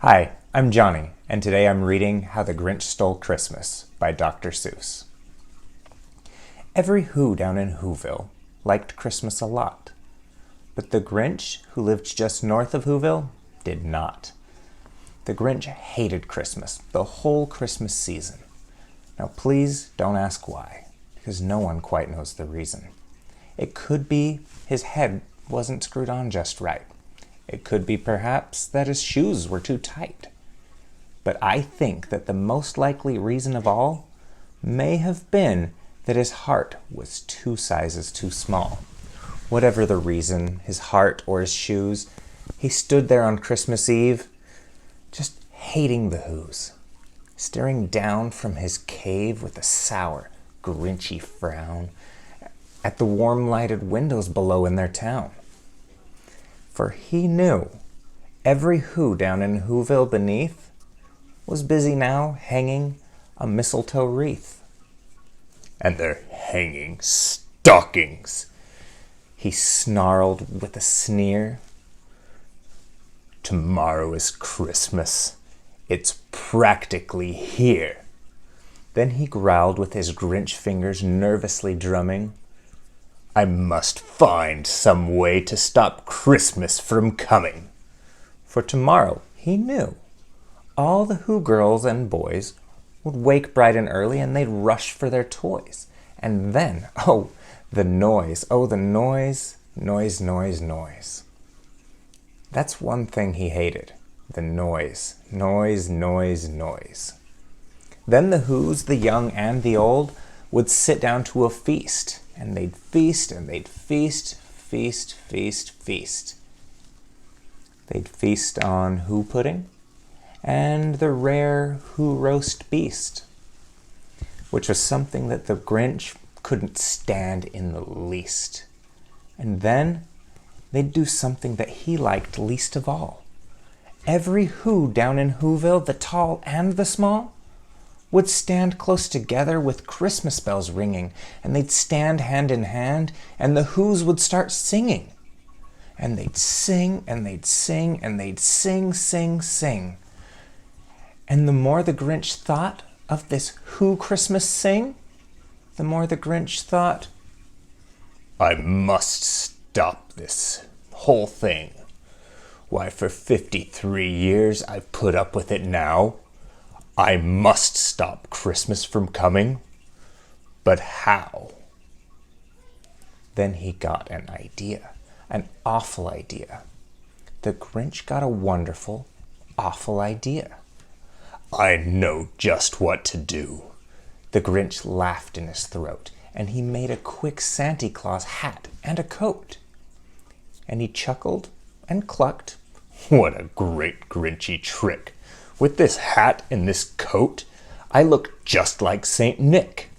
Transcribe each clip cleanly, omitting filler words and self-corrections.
Hi, I'm Johnny, and today I'm reading How the Grinch Stole Christmas by Dr. Seuss. Every Who down in Whoville liked Christmas a lot, but the Grinch, who lived just north of Whoville, did not. The Grinch hated Christmas, the whole Christmas season. Now please don't ask why, because no one quite knows the reason. It could be his head wasn't screwed on just right. It could be perhaps that his shoes were too tight. But I think that the most likely reason of all may have been that his heart was 2 sizes too small. Whatever the reason, his heart or his shoes, he stood there on Christmas Eve, just hating the Whos, staring down from his cave with a sour, Grinchy frown at the warm lighted windows below in their town. For he knew every Who down in Whoville beneath was busy now hanging a mistletoe wreath. And they're hanging stockings, he snarled with a sneer. Tomorrow is Christmas. It's practically here. Then he growled with his Grinch fingers nervously drumming. I must find some way to stop Christmas from coming. For tomorrow, he knew, all the Who girls and boys would wake bright and early and they'd rush for their toys. And then, the noise, noise. That's one thing he hated, the noise. Then the Whos, the young and the old, would sit down to a feast. And they'd feast, and they'd feast. They'd feast on Who pudding and the rare Who roast beast, which was something that the Grinch couldn't stand in the least. And then they'd do something that he liked least of all. Every Who down in Whoville, the tall and the small, would stand close together with Christmas bells ringing, and they'd stand hand in hand, and the Whos would start singing. And they'd sing, and they'd sing, and they'd sing. And the more the Grinch thought of this Who Christmas sing, the more the Grinch thought, I must stop this whole thing. Why, for 53 years I've put up with it now. I must stop Christmas from coming, but how? Then he got an idea, an awful idea. The Grinch got a wonderful, awful idea. I know just what to do. The Grinch laughed in his throat, and he made a quick Santa Claus hat and a coat. And he chuckled and clucked. What a great Grinchy trick! With this hat and this coat, I look just like Saint Nick.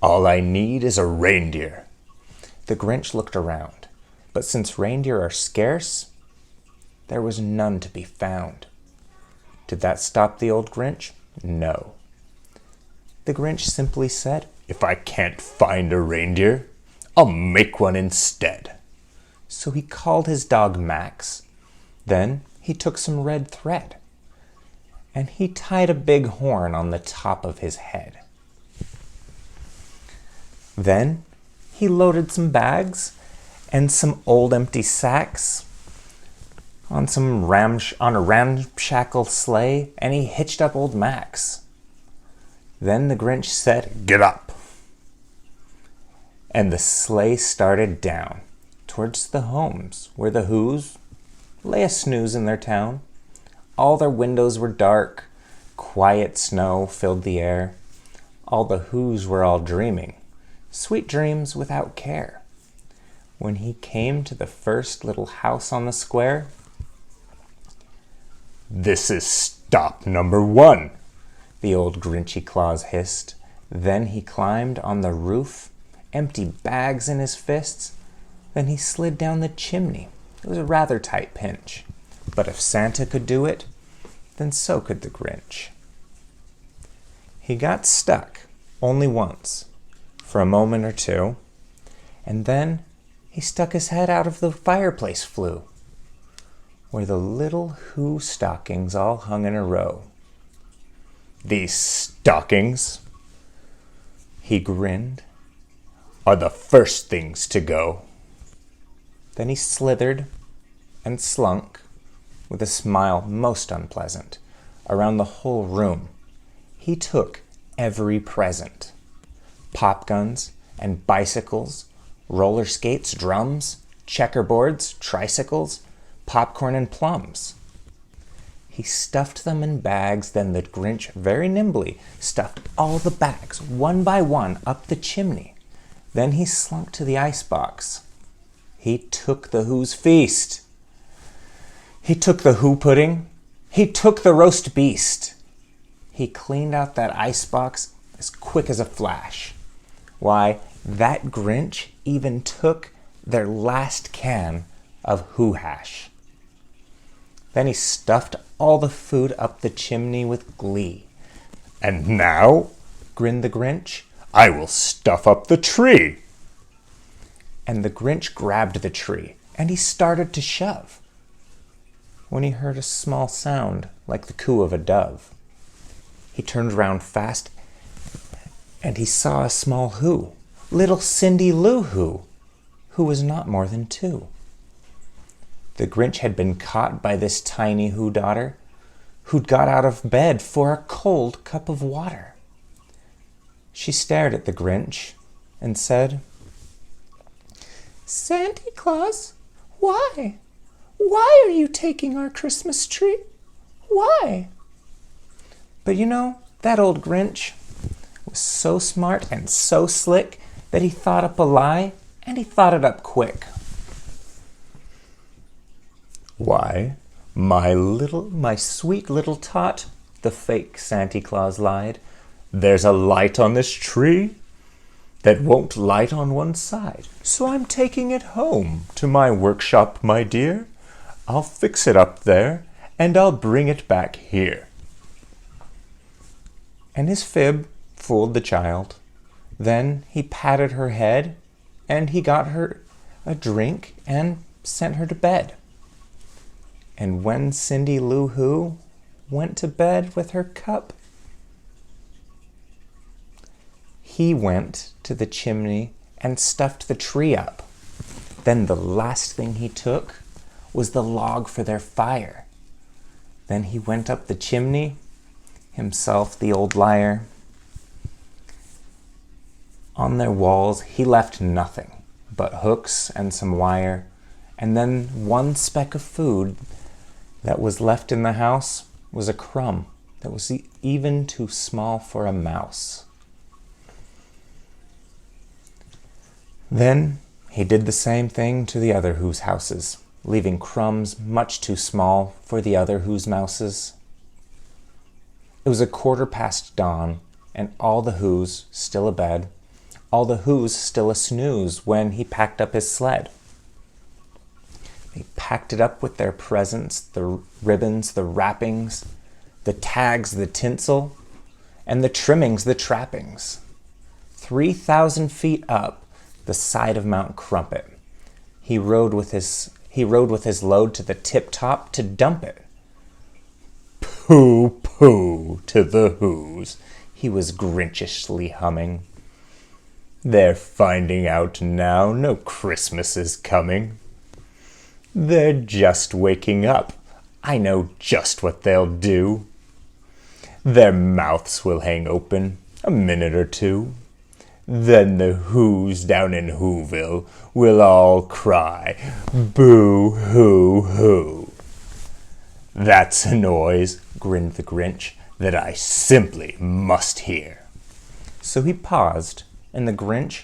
All I need is a reindeer. The Grinch looked around, but since reindeer are scarce, there was none to be found. Did that stop the old Grinch? No. The Grinch simply said, if I can't find a reindeer, I'll make one instead. So he called his dog Max. Then he took some red thread, and he tied a big horn on the top of his head. Then he loaded some bags and some old empty sacks on a ramshackle sleigh, and he hitched up old Max. Then the Grinch said, get up. And the sleigh started down towards the homes where the Whos lay a snooze in their town. All their windows were dark, quiet snow filled the air. All the Whos were all dreaming, sweet dreams without care. When he came to the first little house on the square, this is stop number 1, the old Grinchy Claus hissed. Then he climbed on the roof, empty bags in his fists. Then he slid down the chimney. It was a rather tight pinch. But if Santa could do it, then so could the Grinch. He got stuck only once, for a moment or two, and then he stuck his head out of the fireplace flue. where the little Who stockings all hung in a row. "These stockings," he grinned, "are the first things to go." Then he slithered and slunk, with a smile most unpleasant, around the whole room. He took every present: pop guns and bicycles, roller skates, drums, checkerboards, tricycles, popcorn and plums. He stuffed them in bags, then the Grinch very nimbly stuffed all the bags, one by one, up the chimney. Then he slunk to the icebox. He took the Who's feast. He took the Who pudding. He took the roast beast. He cleaned out that icebox as quick as a flash. Why, that Grinch even took their last can of Who hash. Then he stuffed all the food up the chimney with glee. "And now," grinned the Grinch, "I will stuff up the tree." And the Grinch grabbed the tree, and he started to shove, when he heard a small sound like the coo of a dove. He turned round fast, and he saw a small Who, little Cindy Lou who was not more than 2. The Grinch had been caught by this tiny Who daughter, who'd got out of bed for a cold cup of water. She stared at the Grinch and said, "Santa Claus, why? Why are you taking our Christmas tree? Why?" But you know, that old Grinch was so smart and so slick that he thought up a lie, and he thought it up quick. "Why, my sweet little tot," the fake Santa Claus lied, "there's a light on this tree that won't light on one side. So I'm taking it home to my workshop, my dear. I'll fix it up there, and I'll bring it back here." And his fib fooled the child. Then he patted her head, and he got her a drink and sent her to bed. And when Cindy Lou Who went to bed with her cup, he went to the chimney and stuffed the tree up. Then the last thing he took was the log for their fire. Then he went up the chimney, himself the old liar. On their walls he left nothing but hooks and some wire, and then one speck of food that was left in the house was a crumb that was even too small for a mouse. Then he did the same thing to the other Who's houses, leaving crumbs much too small for the other Who's mouses. It was 1/4 dawn, and all the Who's still abed, all the Who's still a snooze when he packed up his sled. They packed it up with their presents, the ribbons, the wrappings, the tags, the tinsel, and the trimmings, the trappings. 3,000 feet up the side of Mount Crumpet, he rode with his load to the tip top to dump it. "Pooh, pooh, to the Who's," he was Grinchishly humming. "They're finding out now no Christmas is coming. They're just waking up. I know just what they'll do. Their mouths will hang open a minute or two. Then the Who's down in Whoville will all cry, 'Boo, hoo, hoo.' That's a noise," grinned the Grinch, "that I simply must hear." So he paused, and the Grinch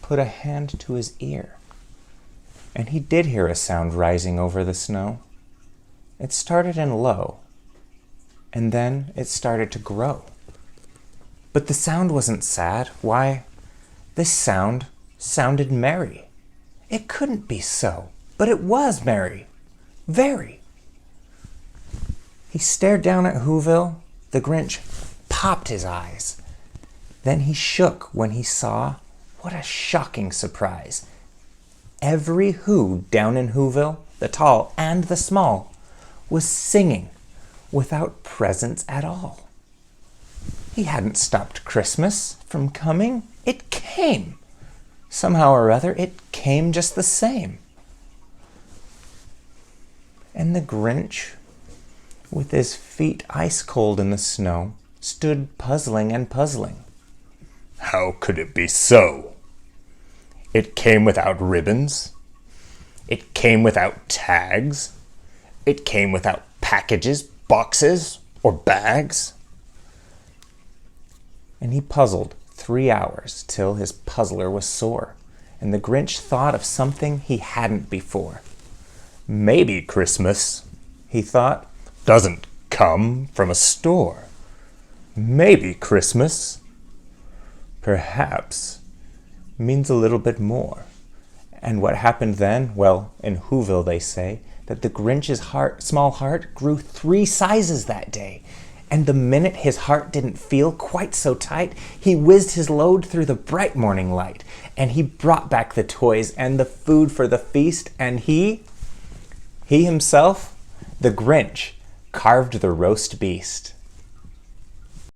put a hand to his ear. And he did hear a sound rising over the snow. It started in low, and then it started to grow. But the sound wasn't sad. Why, this sound sounded merry. It couldn't be so, but it was merry. Very. He stared down at Whoville. The Grinch popped his eyes. Then he shook when he saw, what a shocking surprise, every Who down in Whoville the tall, and the small, was singing without presents at all. He hadn't stopped Christmas from coming. It came. Somehow or other, it came just the same. And the Grinch, with his feet ice cold in the snow, stood puzzling and puzzling. How could it be so? It came without ribbons. It came without tags. It came without packages, boxes, or bags. And he puzzled 3 hours till his puzzler was sore, and the Grinch thought of something he hadn't before. Maybe Christmas, he thought, doesn't come from a store. Maybe Christmas, perhaps, means a little bit more. And what happened then? Well, in Whoville they say that the Grinch's small heart grew 3 sizes that day. And the minute his heart didn't feel quite so tight, he whizzed his load through the bright morning light. And he brought back the toys and the food for the feast. And he himself, the Grinch, carved the roast beast.